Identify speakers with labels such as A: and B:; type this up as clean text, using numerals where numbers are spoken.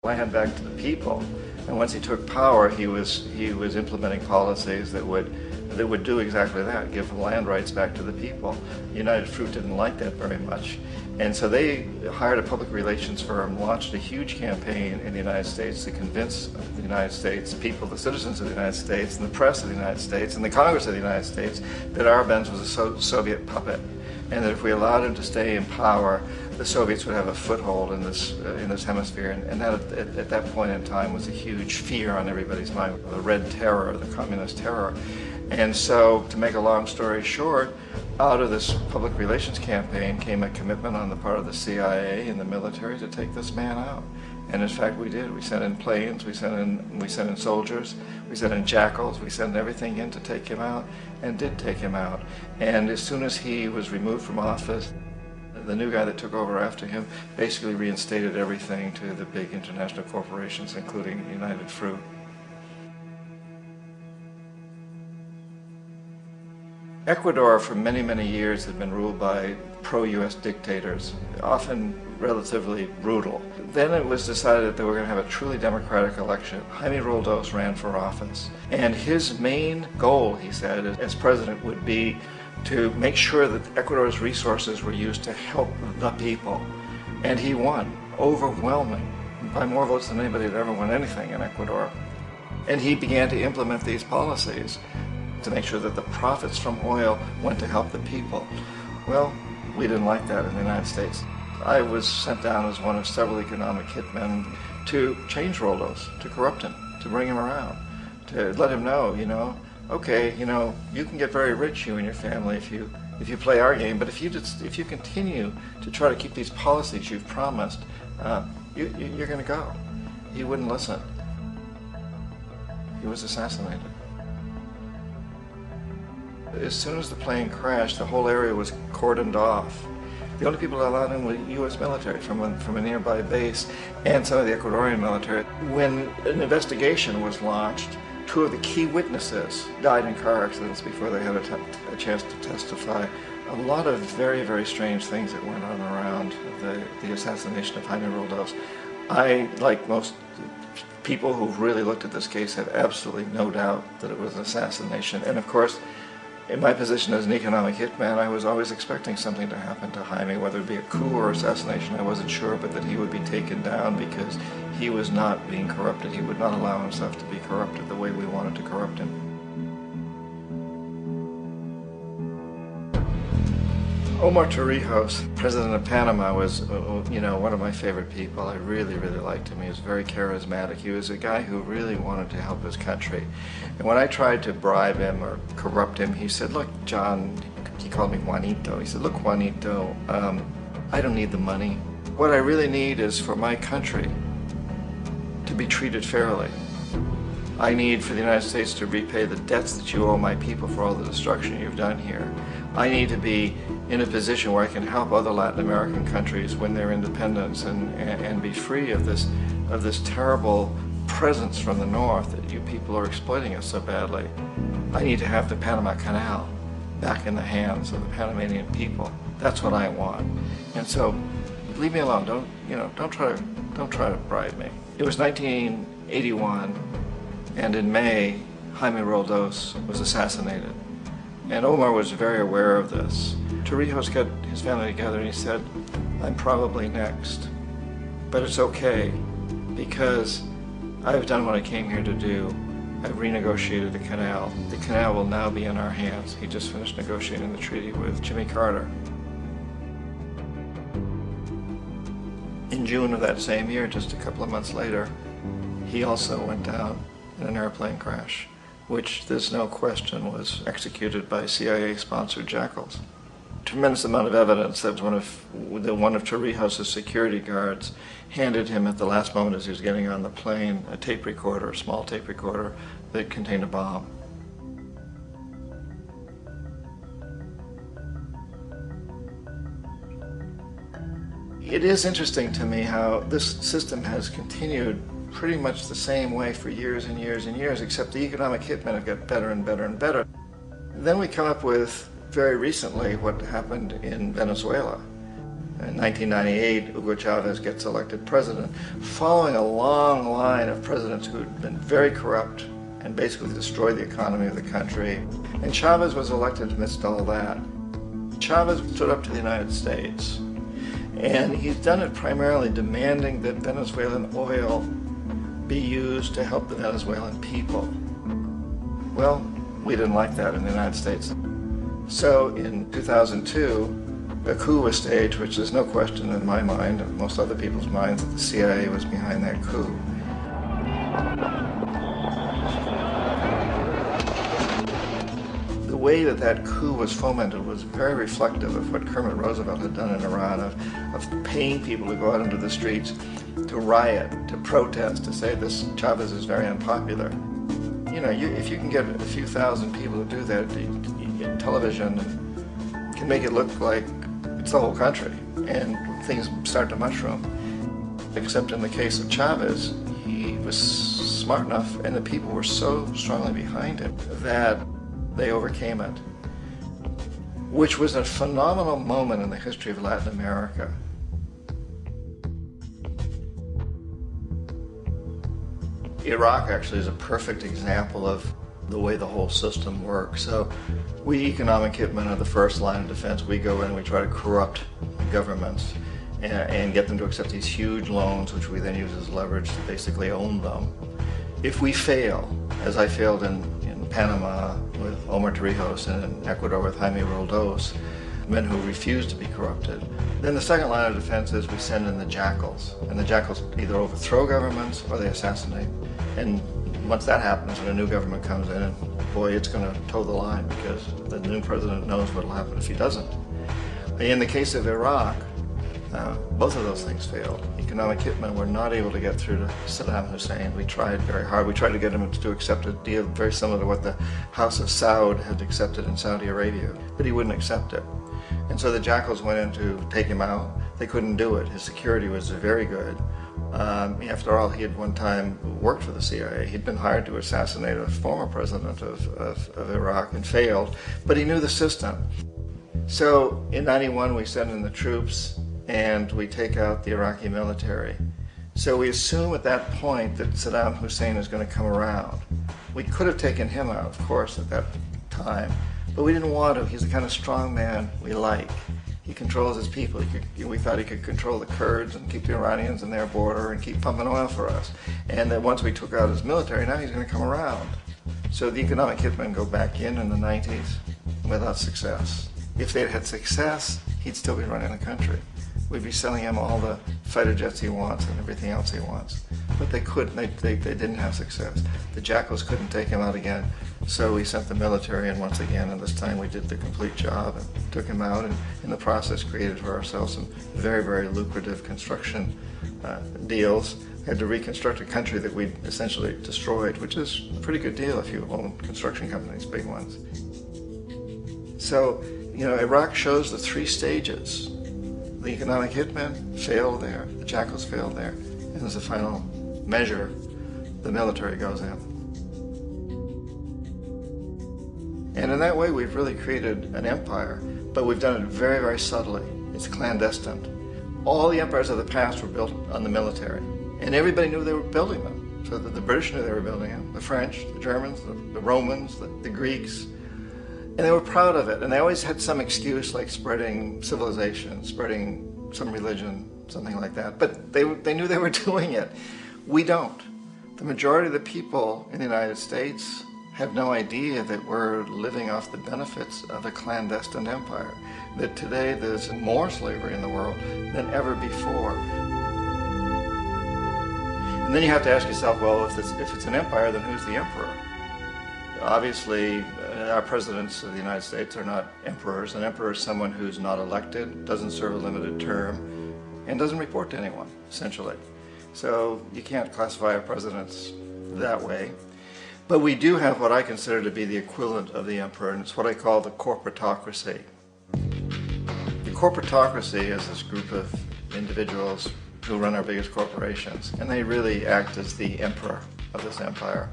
A: land back to the people. And once he took power, he was implementing policies that would do exactly that, give land rights back to the people. United Fruit didn't like that very much. And so they hired a public relations firm, launched a huge campaign in the United States to convince the United States people, the citizens of the United States, and the press of the United States, and the Congress of the United States, that Arbenz was a Soviet puppet, and that if we allowed him to stay in power, the Soviets would have a foothold in this hemisphere, and that at that point in time was a huge fear on everybody's mind, the Red Terror, the Communist terror. And so, to make a long story short, out of this public relations campaign came a commitment on the part of the CIA and the military to take this man out. And in fact, we did. We sent in planes, we sent in soldiers, we sent in jackals, we sent everything in to take him out, and did take him out. And as soon as he was removed from office, the new guy that took over after him basically reinstated everything to the big international corporations, including United Fruit. Ecuador for many, many years had been ruled by pro-US dictators, often relatively brutal. Then it was decided that they were going to have a truly democratic election. Jaime Roldos ran for office, and his main goal, he said, as president would be to make sure that Ecuador's resources were used to help the people. And he won, overwhelming, by more votes than anybody had ever won anything in Ecuador. And he began to implement these policies to make sure that the profits from oil went to help the people. Well, we didn't like that in the United States. I was sent down as one of several economic hitmen to change Roldos, to corrupt him, to bring him around, to let him know, okay, you can get very rich, you and your family, if you play our game, but if you continue to try to keep these policies you've promised, you're going to go. He wouldn't listen. He was assassinated. As soon as the plane crashed, the whole area was cordoned off. The only people allowed in were U.S. military from a nearby base and some of the Ecuadorian military. When an investigation was launched, two of the key witnesses died in car accidents before they had a chance to testify. A lot of very, very strange things that went on around the assassination of Jaime Roldos. I, like most people who've really looked at this case, have absolutely no doubt that it was an assassination. And of course, in my position as an economic hitman, I was always expecting something to happen to Jaime, whether it be a coup or assassination, I wasn't sure, but that he would be taken down because he was not being corrupted. He would not allow himself to be corrupted the way we wanted to corrupt him. Omar Torrijos, president of Panama, was one of my favorite people. I really, really liked him. He was very charismatic. He was a guy who really wanted to help his country. And when I tried to bribe him or corrupt him, he said, look, John, he called me Juanito. He said, look, Juanito, I don't need the money. What I really need is for my country to be treated fairly. I need for the United States to repay the debts that you owe my people for all the destruction you've done here. I need to be in a position where I can help other Latin American countries win their independence and be free of this terrible presence from the north that you people are exploiting us so badly. I need to have the Panama Canal back in the hands of the Panamanian people. That's what I want. And so, leave me alone. Don't try to bribe me. It was 1981. And in May, Jaime Roldos was assassinated. And Omar was very aware of this. Torrijos got his family together and he said, I'm probably next. But it's okay, because I've done what I came here to do. I've renegotiated the canal. The canal will now be in our hands. He just finished negotiating the treaty with Jimmy Carter. In June of that same year, just a couple of months later, he also went down in an airplane crash, which there's no question was executed by CIA-sponsored jackals. Tremendous amount of evidence that one of Torrijos' security guards handed him at the last moment as he was getting on the plane a tape recorder, a small tape recorder that contained a bomb. It is interesting to me how this system has continued pretty much the same way for years and years and years, except the economic hitmen have got better and better and better. Then we come up with, very recently, what happened in Venezuela. In 1998, Hugo Chavez gets elected president, following a long line of presidents who had been very corrupt and basically destroyed the economy of the country. And Chavez was elected amidst all that. Chavez stood up to the United States, and he's done it primarily demanding that Venezuelan oil be used to help the Venezuelan people. Well, we didn't like that in the United States. So in 2002, a coup was staged, which there's no question in my mind, and most other people's minds, that the CIA was behind that coup. The way that that coup was fomented was very reflective of what Kermit Roosevelt had done in Iran, of paying people to go out into the streets, to riot, to protest, to say this Chavez is very unpopular. You know, if you can get a few thousand people to do that in television, can make it look like it's the whole country, and things start to mushroom. Except in the case of Chavez, he was smart enough, and the people were so strongly behind him that they overcame it, which was a phenomenal moment in the history of Latin America. Iraq actually is a perfect example of the way the whole system works. So we economic hitmen are the first line of defense. We go in and we try to corrupt governments and get them to accept these huge loans, which we then use as leverage to basically own them. If we fail, as I failed in Panama with Omar Torrijos and in Ecuador with Jaime Roldos, men who refuse to be corrupted, then the second line of defense is we send in the jackals. And the jackals either overthrow governments or they assassinate. And once that happens, when a new government comes in, and boy, it's going to toe the line, because the new president knows what will happen if he doesn't. In the case of Iraq, both of those things failed. Economic hitmen were not able to get through to Saddam Hussein. We tried very hard. We tried to get him to accept a deal very similar to what the House of Saud had accepted in Saudi Arabia, but he wouldn't accept it. And so the jackals went in to take him out. They couldn't do it. His security was very good. After all, he had one time worked for the CIA. He'd been hired to assassinate a former president of Iraq and failed, but he knew the system. So in '91, we send in the troops and we take out the Iraqi military. So we assume at that point that Saddam Hussein is going to come around. We could have taken him out, of course, at that time, but we didn't want to. He's the kind of strong man we like. He controls his people. We thought he could control the Kurds and keep the Iranians in their border and keep pumping oil for us. And that once we took out his military, now he's going to come around. So the economic hitmen go back in the 90s without success. If they'd had success, he'd still be running the country. We'd be selling him all the fighter jets he wants and everything else he wants. But they couldn't, they didn't have success. The jackals couldn't take him out again, so we sent the military in once again, and this time we did the complete job and took him out, and in the process created for ourselves some very, very lucrative construction deals. We had to reconstruct a country that we'd essentially destroyed, which is a pretty good deal if you own construction companies, big ones. So, you know, Iraq shows the three stages. The economic hitmen failed there, the jackals failed there, and as a final measure, the military goes in. And in that way, we've really created an empire, but we've done it very, very subtly. It's clandestine. All the empires of the past were built on the military, and everybody knew they were building them. So that the British knew they were building them, the French, the Germans, the Romans, the Greeks. And they were proud of it, and they always had some excuse, like spreading civilization, spreading some religion, something like that. But they knew they were doing it. We don't. The majority of the people in the United States have no idea that we're living off the benefits of a clandestine empire, that today there's more slavery in the world than ever before. And then you have to ask yourself, well, if it's an empire, then who's the emperor? Obviously, our presidents of the United States are not emperors. An emperor is someone who's not elected, doesn't serve a limited term, and doesn't report to anyone, essentially. So you can't classify our presidents that way. But we do have what I consider to be the equivalent of the emperor, and it's what I call the corporatocracy. The corporatocracy is this group of individuals who run our biggest corporations, and they really act as the emperor of this empire.